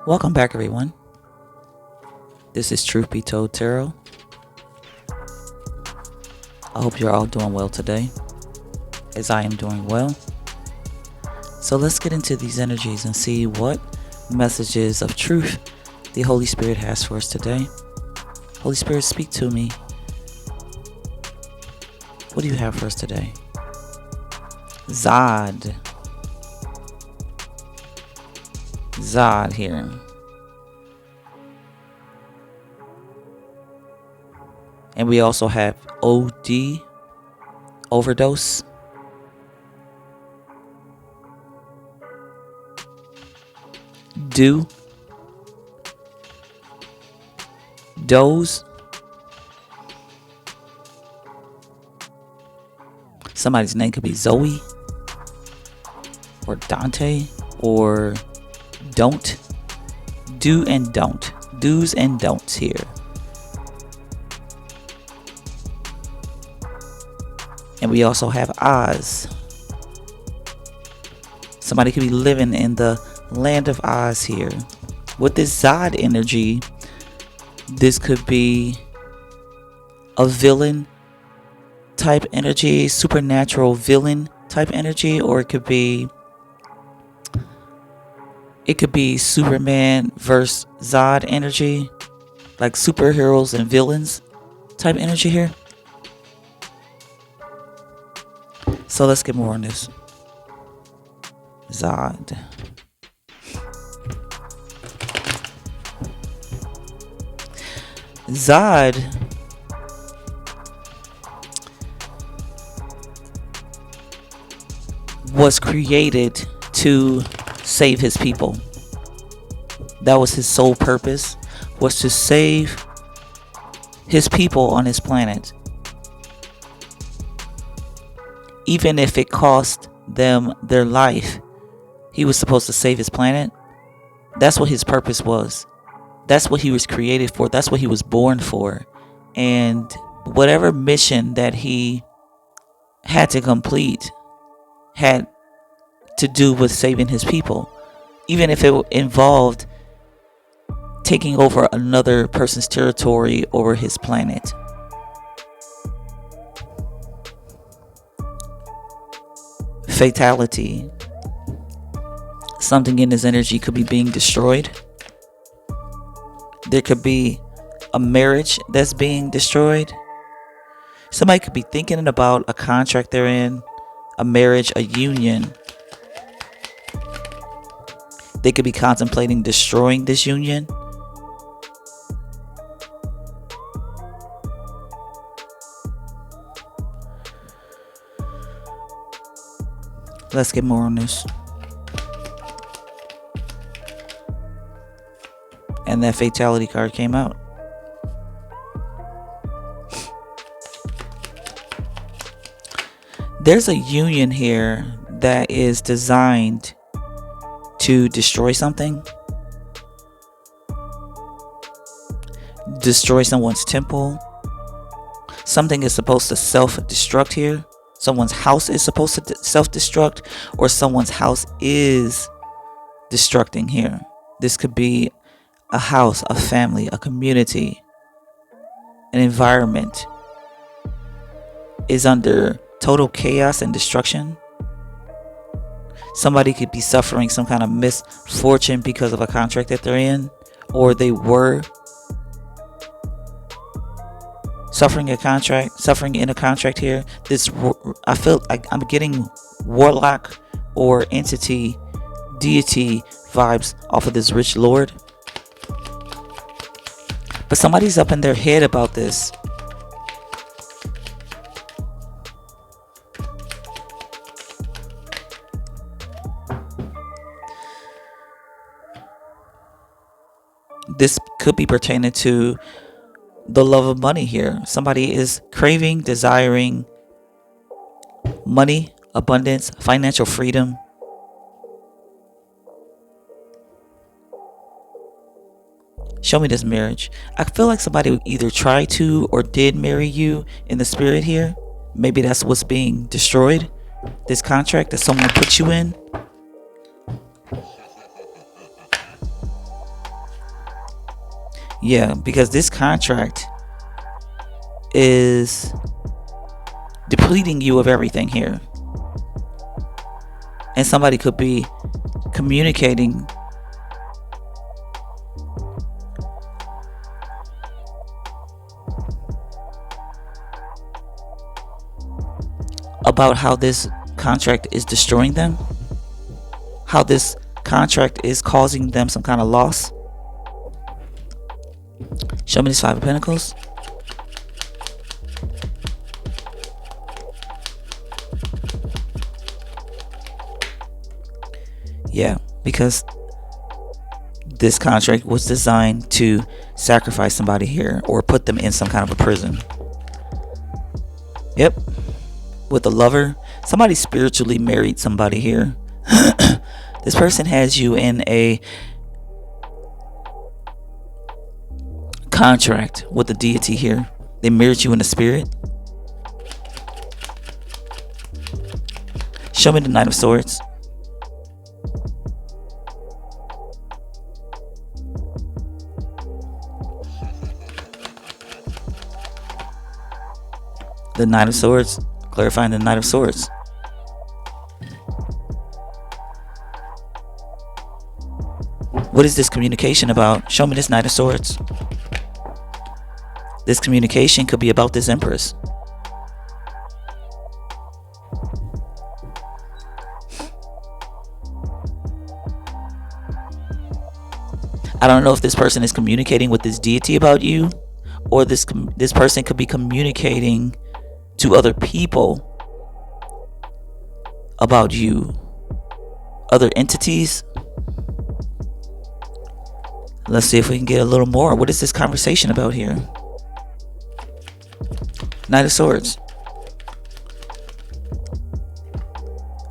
Welcome back, everyone. This is Truth Be Told Tarot. I hope you're all doing well today, as I am doing well. So let's get into these energies and see what messages of truth the Holy Spirit has for us today. Holy Spirit, speak to me. What do you have for us today? Zod here. And we also have OD, overdose. Doze. Somebody's name could be Zoe or Dante or don't. Do and don't. Do's and don'ts here. And we also have Oz. Somebody could be living in the land of Oz here. With this Zod energy, this could be a villain type energy, supernatural villain type energy, or it could be Superman versus Zod energy, like superheroes and villains type energy here. So let's get more on this. Zod. Zod was created to save his people. That was his sole purpose, was to save his people on his planet. Even if it cost them their life, he was supposed to save his planet. That's what his purpose was. That's what he was created for. That's what he was born for. And whatever mission that he had to complete had to do with saving his people. Even if it involved taking over another person's territory over his planet. Fatality. Something in his energy could be being destroyed. There could be a marriage that's being destroyed. Somebody could be thinking about a contract they're in, a marriage, a union. They could be contemplating destroying this union. Let's get more on this. And that fatality card came out. There's a union here that is designed to destroy something. Destroy someone's temple. Something is supposed to self-destruct here. Someone's house is supposed to self-destruct, or someone's house is destructing here. This could be a house, a family, a community, an environment is under total chaos and destruction. Somebody could be suffering some kind of misfortune because of a contract that they're in, or they were suffering in a contract here. I feel like I'm getting warlock or entity, deity vibes off of this rich lord. But somebody's up in their head about this. This could be pertaining to the love of money here. Somebody is craving, desiring money, abundance, financial freedom. Show me this marriage. I feel like somebody either tried to or did marry you in the spirit here. Maybe that's what's being destroyed. This contract that someone put you in. Yeah, because this contract is depleting you of everything here. And somebody could be communicating about how this contract is destroying them, how this contract is causing them some kind of loss. Show me this Five of Pentacles. Yeah, because this contract was designed to sacrifice somebody here or put them in some kind of a prison. Yep. With the Lover, somebody spiritually married somebody here. This person has you in a contract with the deity here. They married you in the spirit. Show me the Knight of Swords. The Knight of Swords. Clarifying the Knight of Swords. What is this communication about? Show me this Knight of Swords. This communication could be about this Empress. I don't know if this person is communicating with this deity about you, or this person could be communicating to other people about you, other entities. Let's see if we can get a little more. What is this conversation about here? Knight of Swords.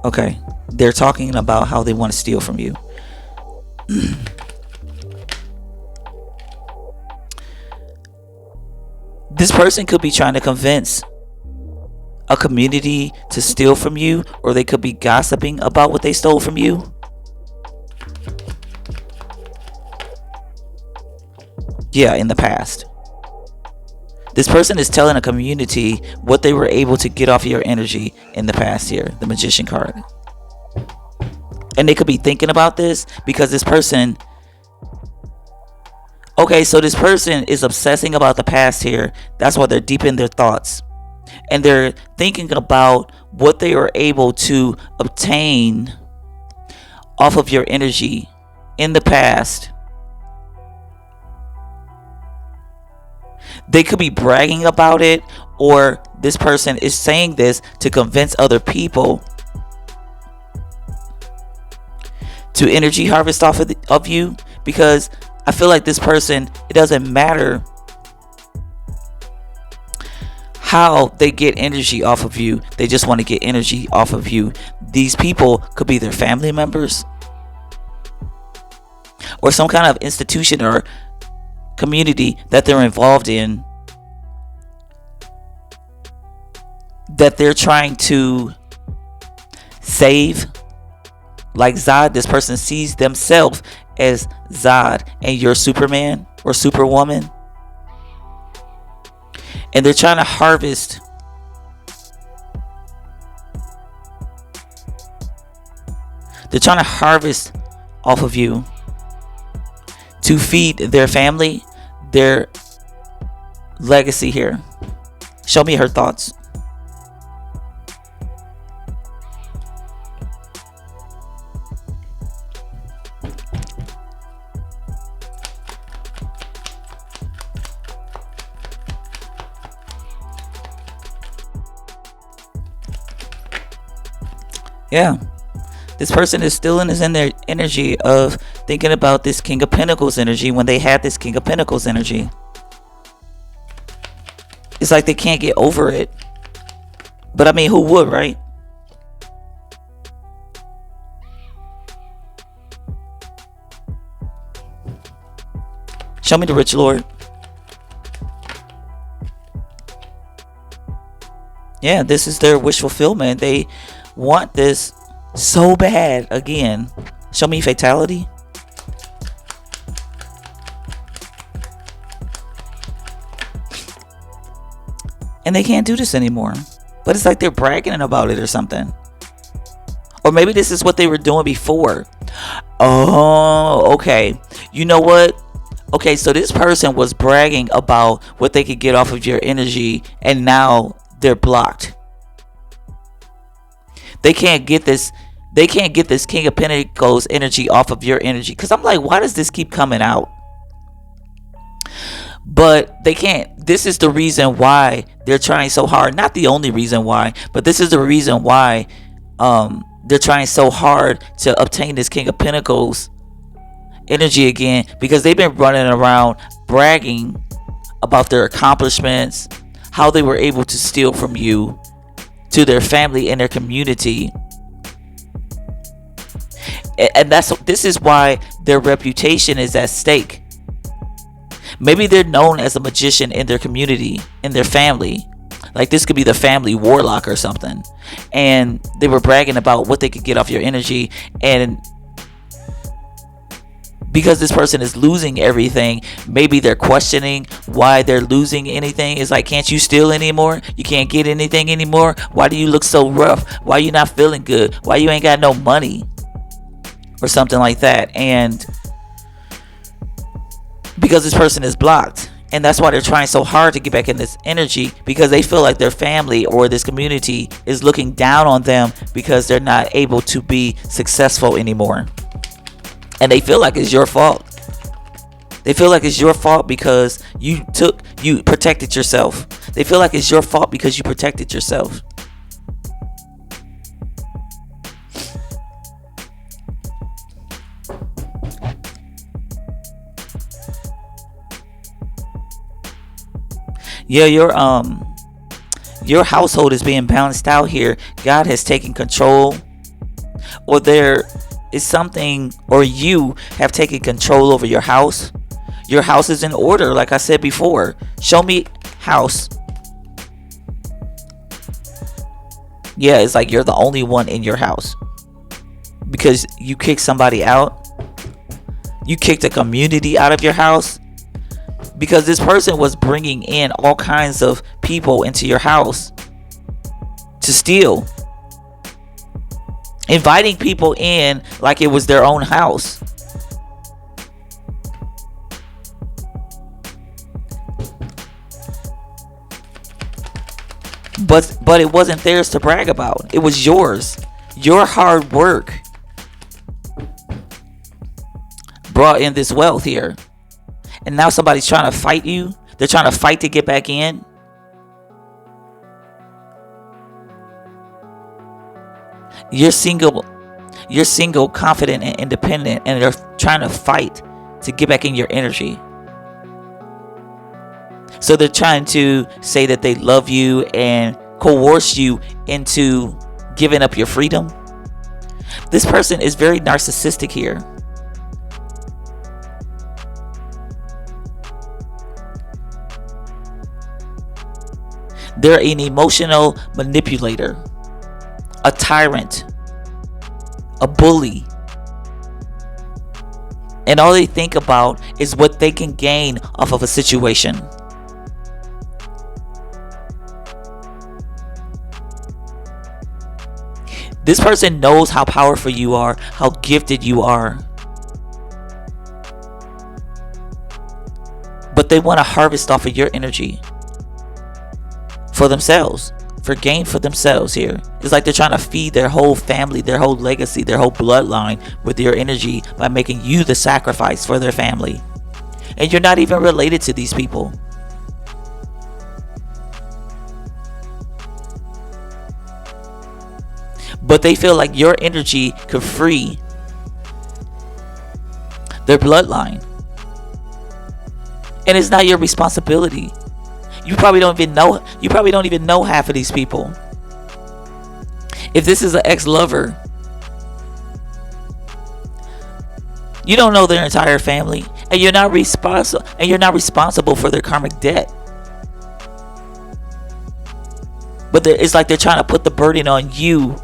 Okay, they're talking about how they want to steal from you. This person could be trying to convince a community to steal from you, or they could be gossiping about what they stole from you. Yeah, in the past. This person is telling a community what they were able to get off of your energy in the past here, the Magician card. And they could be thinking about this because this person... Okay, so this person is obsessing about the past here. That's why they're deep in their thoughts. And they're thinking about what they are able to obtain off of your energy in the past. They could be bragging about it, or this person is saying this to convince other people to energy harvest off of you. Because I feel like this person, it doesn't matter how they get energy off of you. They just want to get energy off of you. These people could be their family members, or some kind of institution or community that they're involved in, that they're trying to save. Like Zod, this person sees themselves as Zod and you're Superman or Superwoman, and they're trying to harvest off of you to feed their family, their legacy here. Show me her thoughts. Yeah, this person is still in their energy of thinking about this King of Pentacles energy when they had this King of Pentacles energy. It's like they can't get over it. But I mean, who would, right? Show me the Rich Lord. Yeah, this is their wish fulfillment. They want this so bad again. Show me Fatality. and they can't do this anymore. But it's like they're bragging about it or something. Or maybe this is what they were doing before. Oh, okay. You know what? Okay, so this person was bragging about what they could get off of your energy, and now they're blocked. They can't get this. They can't get this King of Pentacles energy off of your energy. Because I'm like, why does this keep coming out? But they can't. This is the reason why they're trying so hard. Not the only reason why, but this is the reason why they're trying so hard to obtain this King of Pentacles energy again, because they've been running around bragging about their accomplishments, how they were able to steal from you to their family and their community. And this is why their reputation is at stake. Maybe they're known as a magician in their community, in their family. Like this could be the family warlock or something. And they were bragging about what they could get off your energy. And because this person is losing everything, maybe they're questioning why they're losing anything. It's like, can't you steal anymore? You can't get anything anymore? Why do you look so rough? Why you not feeling good? Why you ain't got no money? Or something like that. And because this person is blocked, and that's why they're trying so hard to get back in this energy, because they feel like their family or this community is looking down on them because they're not able to be successful anymore. And they feel like it's your fault. They feel like it's your fault because you protected yourself. They feel like it's your fault because you protected yourself. Yeah, your household is being balanced out here. God has taken control, or there is something, or you have taken control over your house. Your house is in order, like I said before. Show me house. Yeah, it's like you're the only one in your house because you kicked somebody out. You kicked a community out of your house. Because this person was bringing in all kinds of people into your house to steal. Inviting people in like it was their own house. But it wasn't theirs to brag about. It was yours. Your hard work brought in this wealth here. And now somebody's trying to fight you. They're trying to fight to get back in. You're single, confident, and independent, and they're trying to fight to get back in your energy. So they're trying to say that they love you and coerce you into giving up your freedom. This person is very narcissistic here. They're an emotional manipulator, a tyrant, a bully. And all they think about is what they can gain off of a situation. This person knows how powerful you are, how gifted you are. But they want to harvest off of your energy. For themselves, for gain for themselves here. It's like they're trying to feed their whole family, their whole legacy, their whole bloodline with your energy by making you the sacrifice for their family. And you're not even related to these people. But they feel like your energy could free their bloodline. And it's not your responsibility. You probably don't even know half of these people. If this is an ex-lover, you don't know their entire family, and you're not responsible for their karmic debt. But it's like they're trying to put the burden on you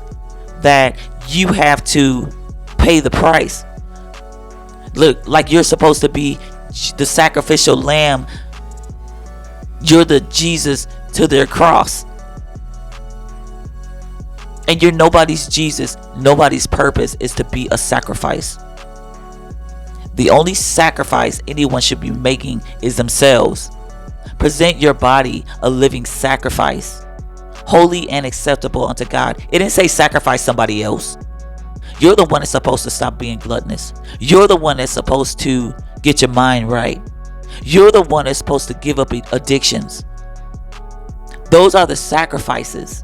that you have to pay the price. Look, like you're supposed to be the sacrificial lamb. You're the Jesus to their cross. And you're nobody's Jesus. Nobody's purpose is to be a sacrifice. The only sacrifice anyone should be making is themselves. Present your body a living sacrifice, holy and acceptable unto God. It didn't say sacrifice somebody else. You're the one that's supposed to stop being gluttonous. You're the one that's supposed to get your mind right. You're the one that's supposed to give up addictions. Those are the sacrifices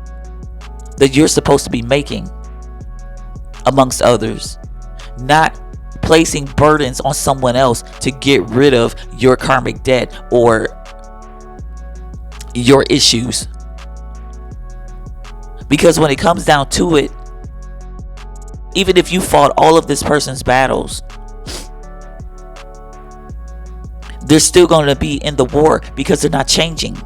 that you're supposed to be making amongst others, not placing burdens on someone else to get rid of your karmic debt or your issues. Because when it comes down to it, even if you fought all of this person's battles, they're still going to be in the war because they're not changing.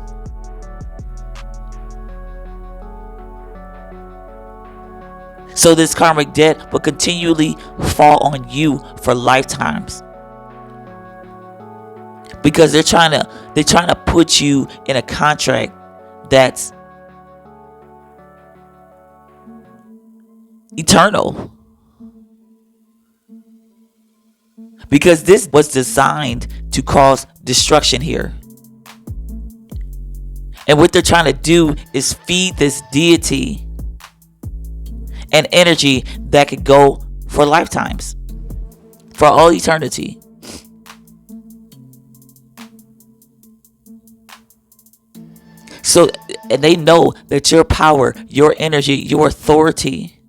So this karmic debt will continually fall on you for lifetimes. Because they're trying to put you in a contract that's eternal. Because this was designed to cause destruction here. And what they're trying to do is feed this deity an energy that could go for lifetimes, for all eternity. So, and they know that your power, your energy, your authority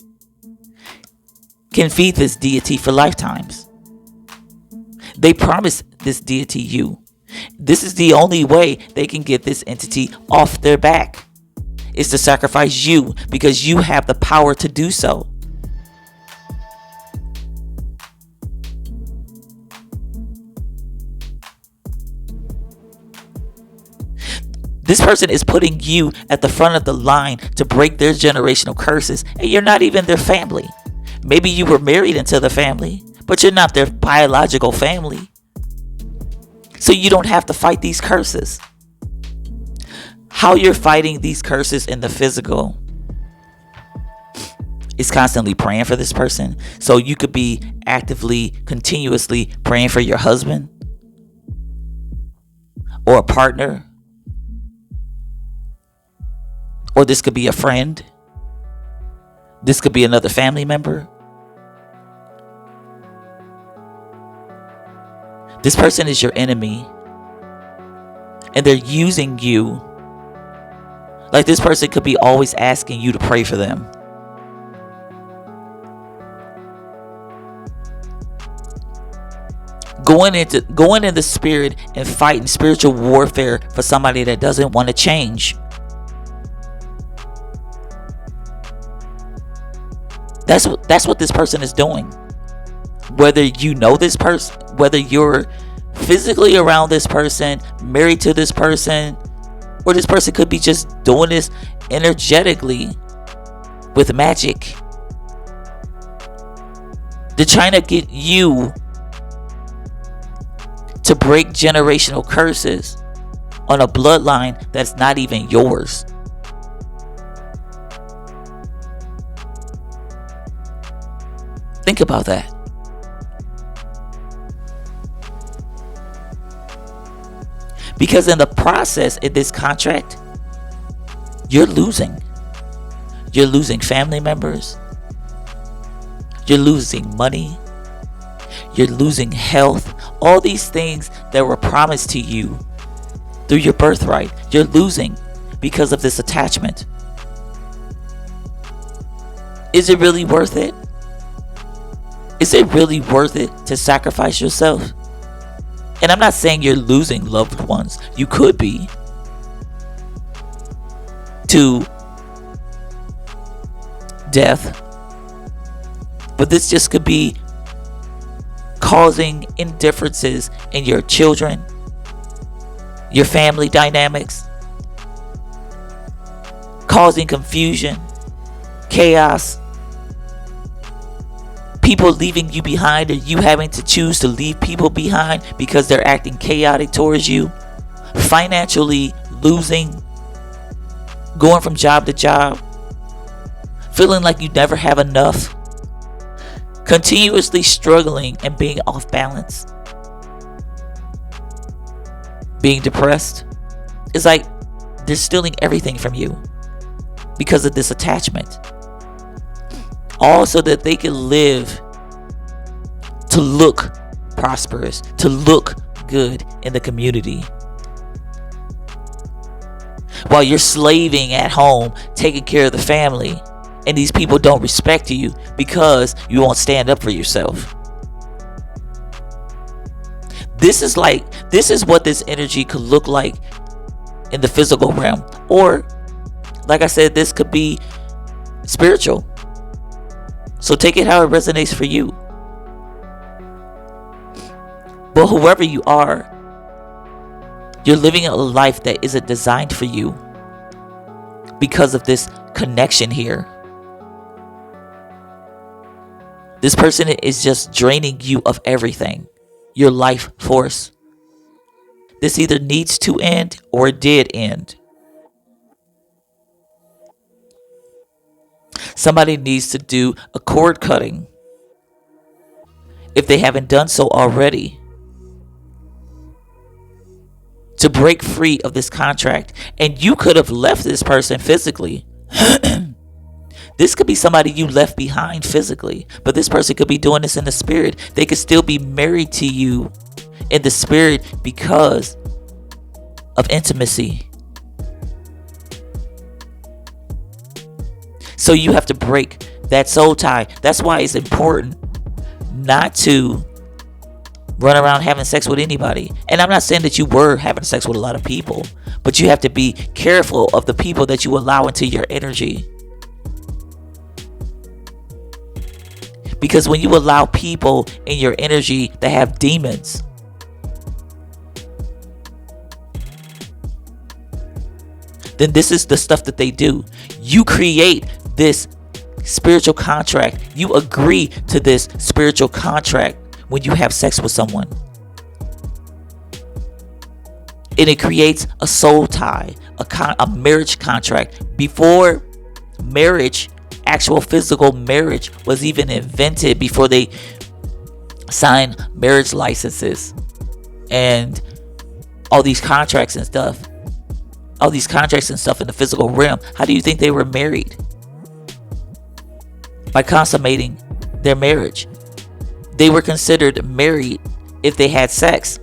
can feed this deity for lifetimes. They promise this deity you. This is the only way they can get this entity off their back, is to sacrifice you, because you have the power to do so. This person is putting you at the front of the line to break their generational curses, and you're not even their family. Maybe you were married into the family, but you're not their biological family. So you don't have to fight these curses. How you're fighting these curses in the physical is constantly praying for this person. So you could be actively, continuously praying for your husband or a partner. Or this could be a friend. This could be another family member. This person is your enemy, and they're using you. Like, this person could be always asking you to pray for them. Going in the spirit and fighting spiritual warfare for somebody that doesn't want to change. That's what this person is doing. Whether you know this person, whether you're physically around this person, married to this person, or this person could be just doing this energetically with magic. They're trying to get you to break generational curses on a bloodline that's not even yours. Think about that. Because in the process in this contract, you're losing. You're losing family members. You're losing money. You're losing health. All these things that were promised to you through your birthright, you're losing because of this attachment. Is it really worth it? Is it really worth it to sacrifice yourself? And I'm not saying you're losing loved ones. You could be. To death. But this just could be causing indifferences in your children, your family dynamics, causing confusion, chaos, people leaving you behind, or you having to choose to leave people behind because they're acting chaotic towards you, financially losing, going from job to job, feeling like you never have enough, continuously struggling and being off balance, being depressed. It's like they're stealing everything from you because of this attachment. All so that they can live to look prosperous, to look good in the community. While you're slaving at home, taking care of the family, and these people don't respect you because you won't stand up for yourself. This is what this energy could look like in the physical realm. Or, like I said, this could be spiritual. So take it how it resonates for you. But whoever you are, you're living a life that isn't designed for you because of this connection here. This person is just draining you of everything, your life force. This either needs to end or it did end. Somebody needs to do a cord cutting if they haven't done so already, to break free of this contract. And you could have left this person physically. This could be somebody you left behind physically, but this person could be doing this in the spirit. They could still be married to you in the spirit because of intimacy. So you have to break that soul tie. That's why it's important not to run around having sex with anybody. And I'm not saying that you were having sex with a lot of people, but you have to be careful of the people that you allow into your energy. Because when you allow people in your energy that have demons, then this is the stuff that they do. You create this spiritual contract. You agree to this spiritual contract when you have sex with someone. And it creates a soul tie, a marriage contract. Before marriage, actual physical marriage was even invented, before they signed marriage licenses and all these contracts and stuff. All these contracts and stuff in the physical realm. How do you think they were married? By consummating their marriage. They were considered married if they had sex.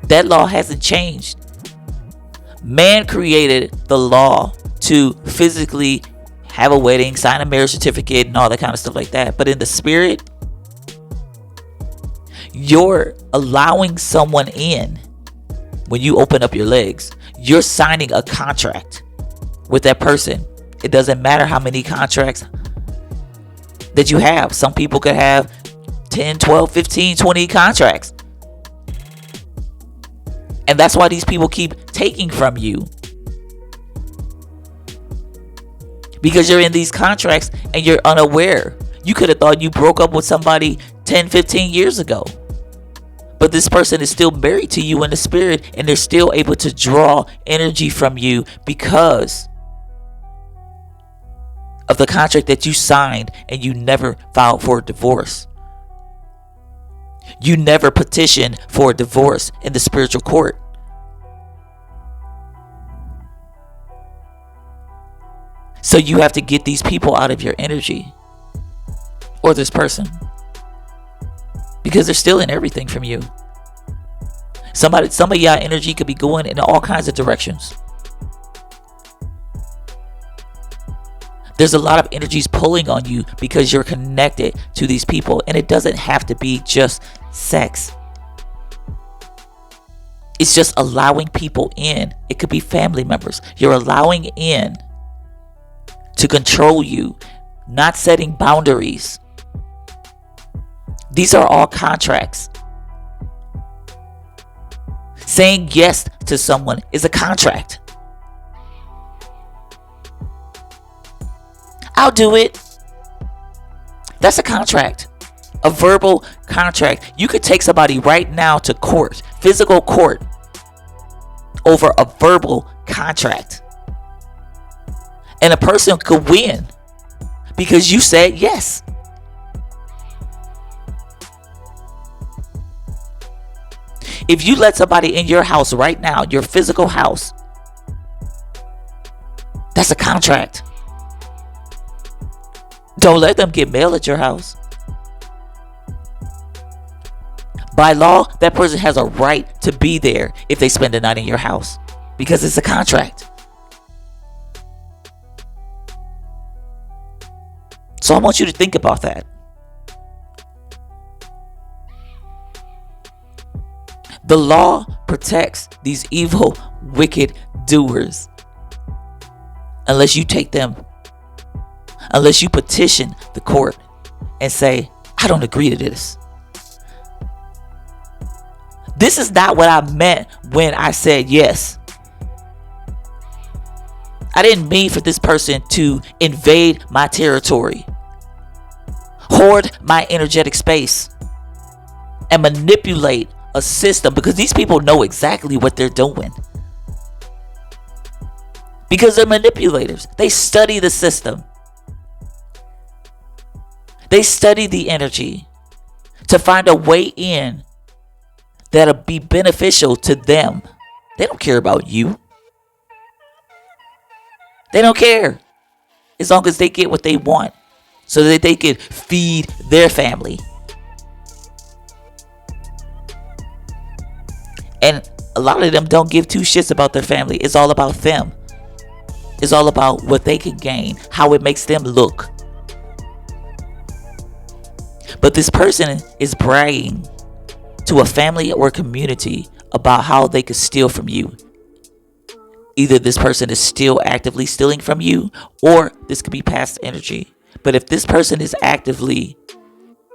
That law hasn't changed. Man created the law to physically have a wedding, sign a marriage certificate, and all that kind of stuff like that. But in the spirit, you're allowing someone in. When you open up your legs, you're signing a contract with that person. It doesn't matter how many contracts that you have. Some people could have 10, 12, 15, 20 contracts. And that's why these people keep taking from you. Because you're in these contracts and you're unaware. You could have thought you broke up with somebody 10, 15 years ago. But this person is still married to you in the spirit, and they're still able to draw energy from you because of the contract that you signed, and you never filed for a divorce. You never petitioned for a divorce in the spiritual court. So you have to get these people out of your energy, or this person, because they're stealing everything from you. Some of y'all energy could be going in all kinds of directions. There's a lot of energies pulling on you because you're connected to these people. And it doesn't have to be just sex. It's just allowing people in. It could be family members. You're allowing in to control you, not setting boundaries. These are all contracts. Saying yes to someone is a contract. I'll do it. That's a contract. A verbal contract. You could take somebody right now to court, physical court, over a verbal contract. And a person could win because you said yes. If you let somebody in your house right now, your physical house, that's a contract. Don't let them get mail at your house. By law, that person has a right to be there if they spend the night in your house because it's a contract. So I want you to think about that. The law protects these evil, wicked doers. Unless you take them, unless you petition the court and say, I don't agree to this. This is not what I meant when I said yes. I didn't mean for this person to invade my territory, hoard my energetic space, and manipulate a system, because these people know exactly what they're doing. Because they're manipulators. They study the system. They study the energy to find a way in that'll be beneficial to them. They don't care about you. They don't care. As long as they get what they want so that they can feed their family. And a lot of them don't give two shits about their family. It's all about them. It's all about what they can gain, how it makes them look. But this person is bragging to a family or community about how they could steal from you. Either this person is still actively stealing from you, or this could be past energy. But if this person is actively,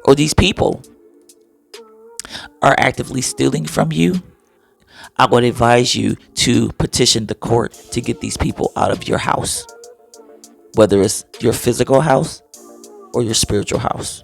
or these people are actively stealing from you, I would advise you to petition the court to get these people out of your house, whether it's your physical house or your spiritual house.